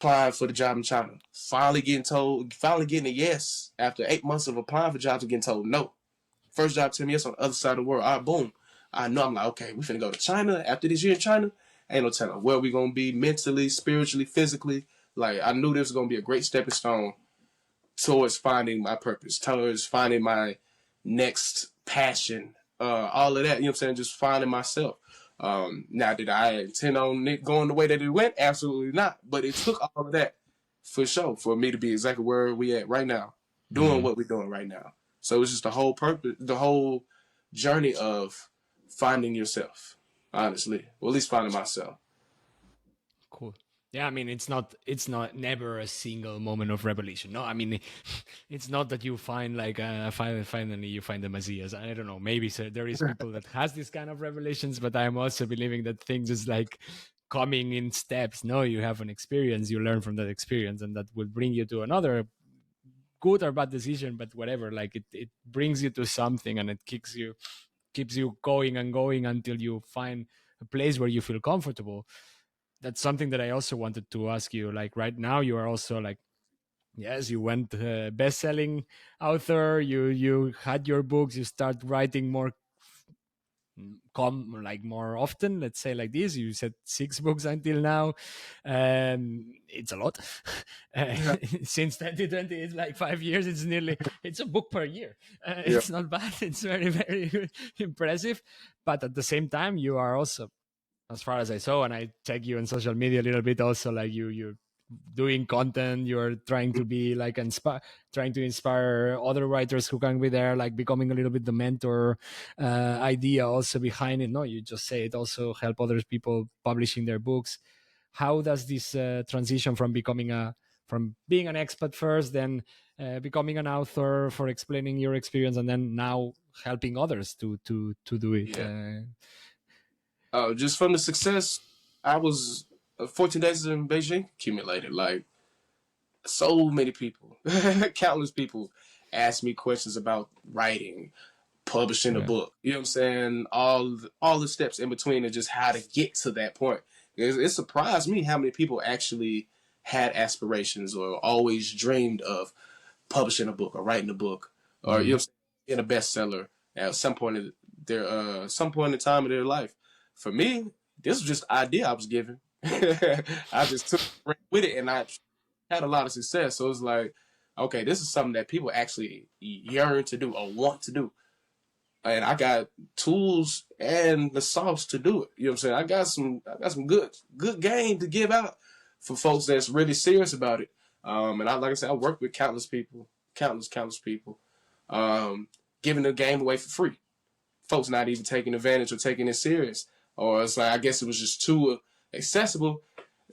applying for the job in China. Finally getting a yes after 8 months of applying for jobs and getting told no. First job 10 years on the other side of the world. All right, boom. I know. I'm like, okay, we finna go to China after this year in China. Ain't no telling where we gonna be mentally, spiritually, physically. Like, I knew this was gonna be a great stepping stone towards finding my purpose, towards finding my next passion, all of that. You know what I'm saying? Just finding myself. Now, did I intend on it going the way that it went? Absolutely not. But it took all of that for sure for me to be exactly where we at right now, doing what we're doing right now. So it was just the whole purpose, the whole journey of finding yourself, honestly, or at least finding myself. Cool. Yeah, I mean, it's not never a single moment of revelation. No, I mean, it's not that you find like finally you find the Messiah. I don't know. Maybe there is people that has this kind of revelations, but I'm also believing that things is like coming in steps. No, you have an experience, you learn from that experience, and that will bring you to another good or bad decision, but whatever. Like it brings you to something, and it keeps you going and going until you find a place where you feel comfortable. That's something that I also wanted to ask you. Like right now, you are also like, yes, you went best-selling author. You had your books. You start writing more, like more often. Let's say like this. You said 6 books until now. It's a lot. Yeah. Since 2020, it's like 5 years. It's a book per year. It's not bad. It's very very impressive. But at the same time, you are also, as far as I saw, and I check you on social media a little bit also, like you're doing content, you're trying to be like trying to inspire other writers who can be there, like becoming a little bit the mentor idea also behind it. No, you just say it also help other people publishing their books. How does this transition from being an expat first, then becoming an author for explaining your experience, and then now helping others to do it? Just from the success, I was 14 days in Beijing accumulated. Like, so many people, countless people asked me questions about writing, publishing a book. You know what I'm saying? All the steps in between and just how to get to that point. It surprised me how many people actually had aspirations or always dreamed of publishing a book or writing a book or you know, in a bestseller at some point in time in their life. For me, this was just an idea I was given. I just took it with it, and I had a lot of success. So it's like, okay, this is something that people actually yearn to do or want to do, and I got tools and the sauce to do it. You know what I'm saying? I got some good game to give out for folks that's really serious about it. And like I said, I work with countless people, countless people, giving the game away for free. Folks not even taking advantage or taking it serious. Or it's like, I guess it was just too accessible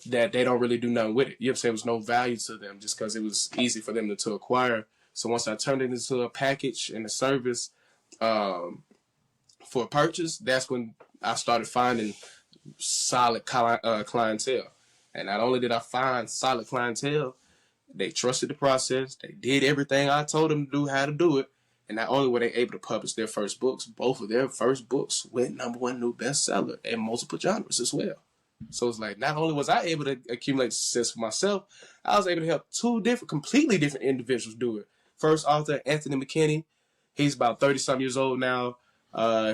that they don't really do nothing with it. You know what I'm saying? There was no value to them just because it was easy for them to acquire. So once I turned it into a package and a service for a purchase, that's when I started finding solid clientele. And not only did I find solid clientele, they trusted the process. They did everything I told them to do, how to do it. And not only were they able to publish their first books, both of their first books went #1 new bestseller in multiple genres as well. So it's like, not only was I able to accumulate success for myself, I was able to help completely different individuals do it. First author, Anthony McKinney. He's about 30-some years old now.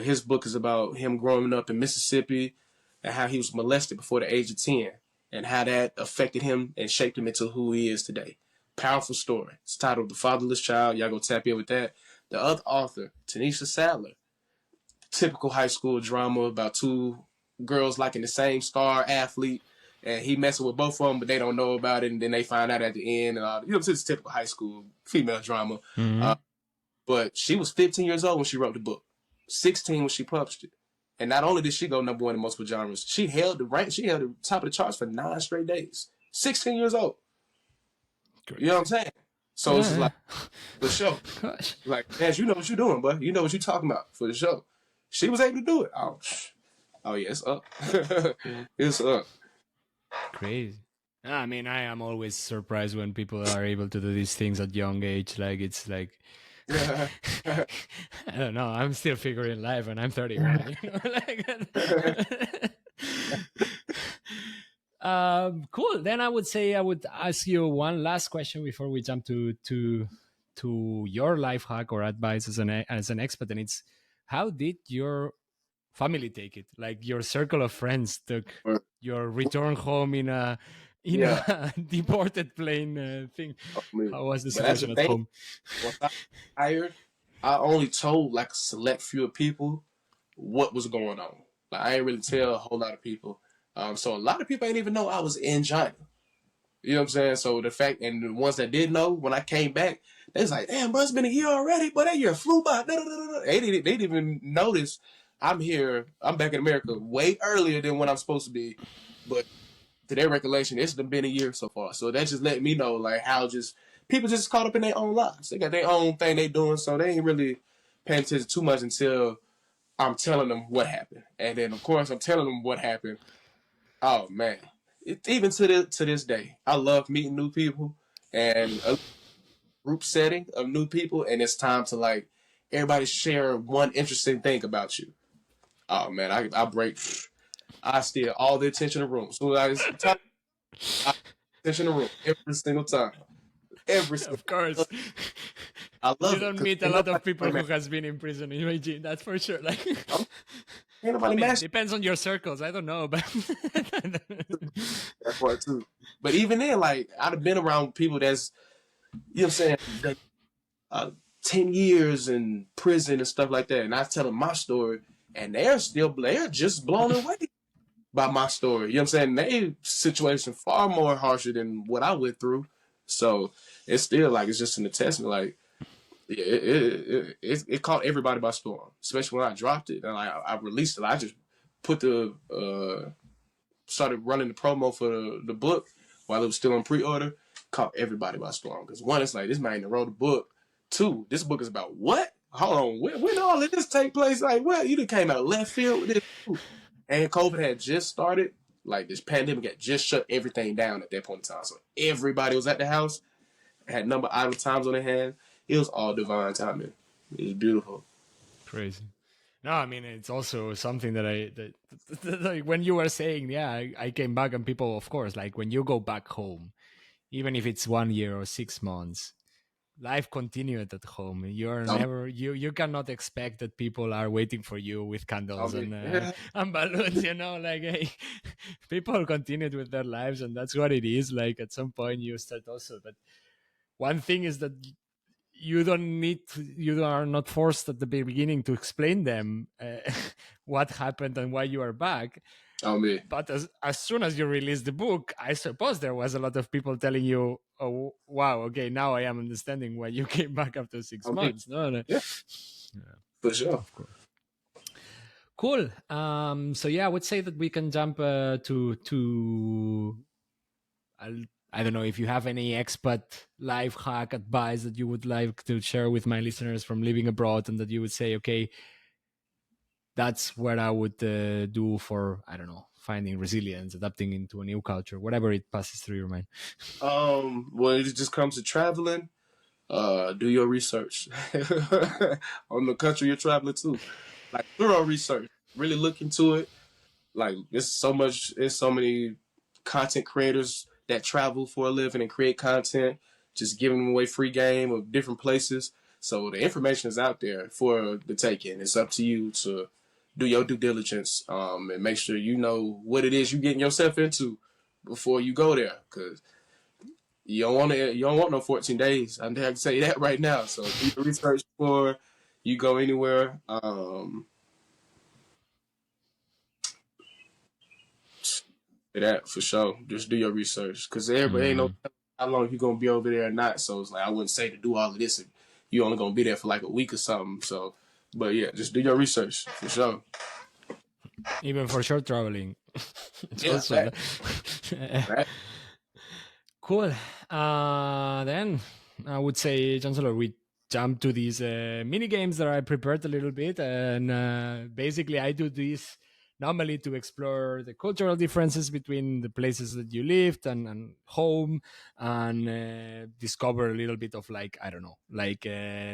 His book is about him growing up in Mississippi and how he was molested before the age of 10 and how that affected him and shaped him into who he is today. Powerful story. It's titled The Fatherless Child. Y'all go tap in with that. The other author, Tanisha Sadler, typical high school drama about 2 girls liking the same star athlete, and he messing with both of them, but they don't know about it, and then they find out at the end. And you know, it's typical high school female drama. But she was 15 years old when she wrote the book, 16 when she published it. And not only did she go #1 in multiple genres, she held the top of the charts for 9 straight days. 16 years old. Great. You know what I'm saying? So it's like, the show. Gosh. Like, man, you know what you're doing, bud. You know what you're talking about for the show. She was able to do it. Oh yeah, it's up. It's up. Crazy. I mean, I am always surprised when people are able to do these things at young age. Like, it's like, I don't know. I'm still figuring life, and I'm 31. You know, like, Cool. Then I would say I would ask you one last question before we jump to your life hack or advice as an expert, and it's how did your family take it? Like your circle of friends took Or, your return home in yeah, a deported plane thing. me. How was the But that's the situation at thing. home? Once I hired, I only told like a select few of people what was going on. Like I ain't really tell a whole lot of people. So a lot of people ain't even know I was in China. You know what I'm saying? So the fact, and the ones that did know, when I came back, they was like, "Damn, bro, it's been a year already, but that year flew by." Da, da, da, da. They didn't even notice I'm here. I'm back in America way earlier than when I'm supposed to be. But to their recollection, it's been a year so far. So that just let me know like how just people just caught up in their own lives. They got their own thing they doing, so they ain't really paying attention too much until I'm telling them what happened. And then of course I'm telling them what happened. Oh man, even to this day, I love meeting new people and a group setting of new people, and it's time to like everybody share one interesting thing about you. Oh man, I break, I steal all the attention in the room. So I time, I attention in the room every single time, every single. Of course. I You love it don't because meet a ain't lot of nobody people who has been in prison in Beijing, that's for sure. Like, ain't I nobody mean, match depends on your circles. I don't know, but that part too. But even then, like I'd have been around people that's you know what I'm saying that 10 years in prison and stuff like that, and I tell them my story, and they're just blown away by my story. You know what I'm saying? Their situation far more harsher than what I went through. So it's still like it's just an attestment. Like it caught everybody by storm, especially when I dropped it and I released it. I just put the started running the promo for the book while it was still on pre-order. Caught everybody by storm because one, it's like this man wrote a book. Two, this book is about what? Hold on, when all of this take place? Like what? You done came out of left field with this, too. And COVID had just started. Like this pandemic had just shut everything down at that point in time. So everybody was at the house, had number of idle times on their hands. It was all divine timing. It was beautiful. crazy. No, I mean it's also something that like when you were saying, yeah, I came back and people, of course, like when you go back home, even if it's 1 year or 6 months, life continued at home. You're Um, never you cannot expect that people are waiting for you with I candles mean, yeah, and balloons. You know, like hey, people continued with their lives, and that's what it is. Like at some point you start also, but one thing is that you don't need to, you are not forced at the beginning to explain them what happened and why you are back. I mean, But as soon as you release the book, I suppose there was a lot of people telling you, oh wow, okay, now I am understanding why you came back after six I mean, months no, no. yeah, Yeah, for sure. of course. Cool. So yeah, I would say that we can jump to I don't know if you have any expat life hack advice that you would like to share with my listeners from living abroad, and that you would say, okay, that's what I would do for, I don't know, finding resilience, adapting into a new culture, whatever it passes through your mind. When it just comes to traveling, do your research on the country you're traveling to. Like thorough research. Really look into it. Like there's so many content creators that travel for a living and create content, just giving away free game of different places. So the information is out there for the taking. It's up to you to do your due diligence and make sure you know what it is you're getting yourself into before you go there. Because you don't want no 14 days. I can say that right now. So do your research before you go anywhere. That for sure. Just do your research because everybody ain't no Mm. how long you gonna be over there or not. So it's like I wouldn't say to do all of this if you only gonna be there for like a week or something. So, but yeah, just do your research for sure. Even for short traveling. It's Yeah, also that. cool. Then I would say, Chancellor, we jump to these mini games that I prepared a little bit, and basically I do this normally to explore the cultural differences between the places that you lived and home, and discover a little bit of like, I don't know, like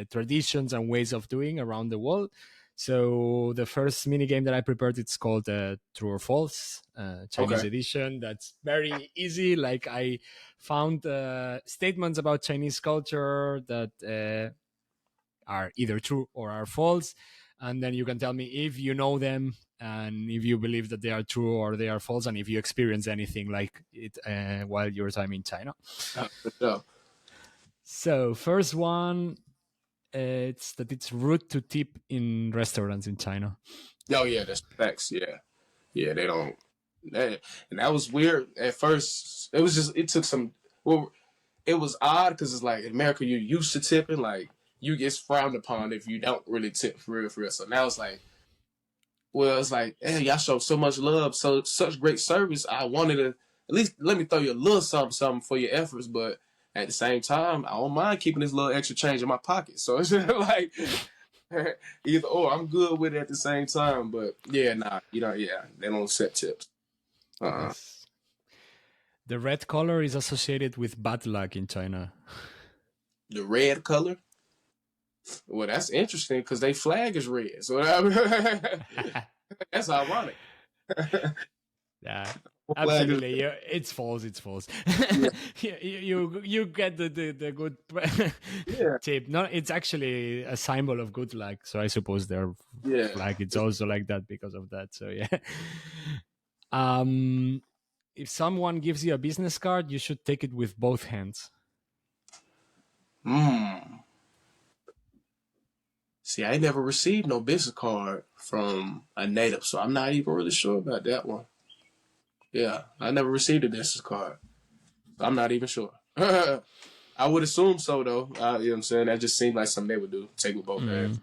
traditions and ways of doing around the world. So the first mini game that I prepared, it's called True or False, Chinese Okay. edition. That's very easy. Like I found statements about Chinese culture that are either true or are false, and then you can tell me if you know them and if you believe that they are true or they are false, and if you experience anything like it while your time in China. For sure. So first one, it's that it's rude to tip in restaurants in China. Oh yeah, that's facts. Yeah, yeah, they don't. And that was weird at first. It was just it took some. Well, it was odd because it's like in America you're used to tipping. Like you get frowned upon if you don't really tip for real, for real. So now it's like, well, it's like, hey, y'all show so much love, so such great service. I wanted to at least let me throw you a little something for your efforts, but at the same time, I don't mind keeping this little extra change in my pocket. So it's just like either or, I'm good with it at the same time. But yeah, nah, yeah, they don't set tips. Yes. The red color is associated with bad luck in China. The red color. Well, that's interesting because they flag is red. So that's ironic. Yeah, absolutely. Yeah, it's false. It's false. Yeah. you get the good Yeah. tip. No, it's actually a symbol of good luck. So I suppose their Yeah. flag it's also like that because of that. So yeah. If someone gives you a business card, you should take it with both hands. See, I never received no business card from a native, so I'm not even really sure about that one. Yeah, I never received a business card. I'm not even sure. I would assume so, though. You know what I'm saying? That just seemed like something they would do. Take with both hands.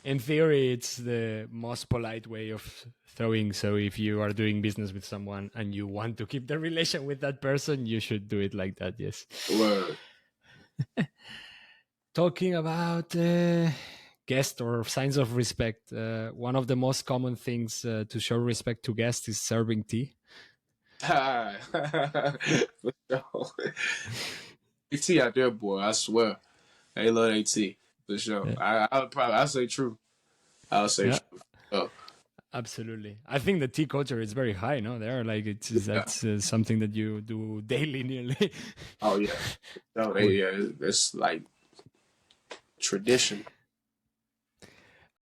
In theory, it's the most polite way of throwing. So if you are doing business with someone and you want to keep the relation with that person, you should do it like that. Yes. Word. Talking about guest or signs of respect, one of the most common things to show respect to guests is serving tea. For sure. AT out there, boy. I swear. They love AT. For sure. Yeah. I'll say true. I'll say true. Oh. Absolutely. I think the tea culture is very high, no? There, like that's something that you do daily nearly. Oh, yeah. No, it's like tradition.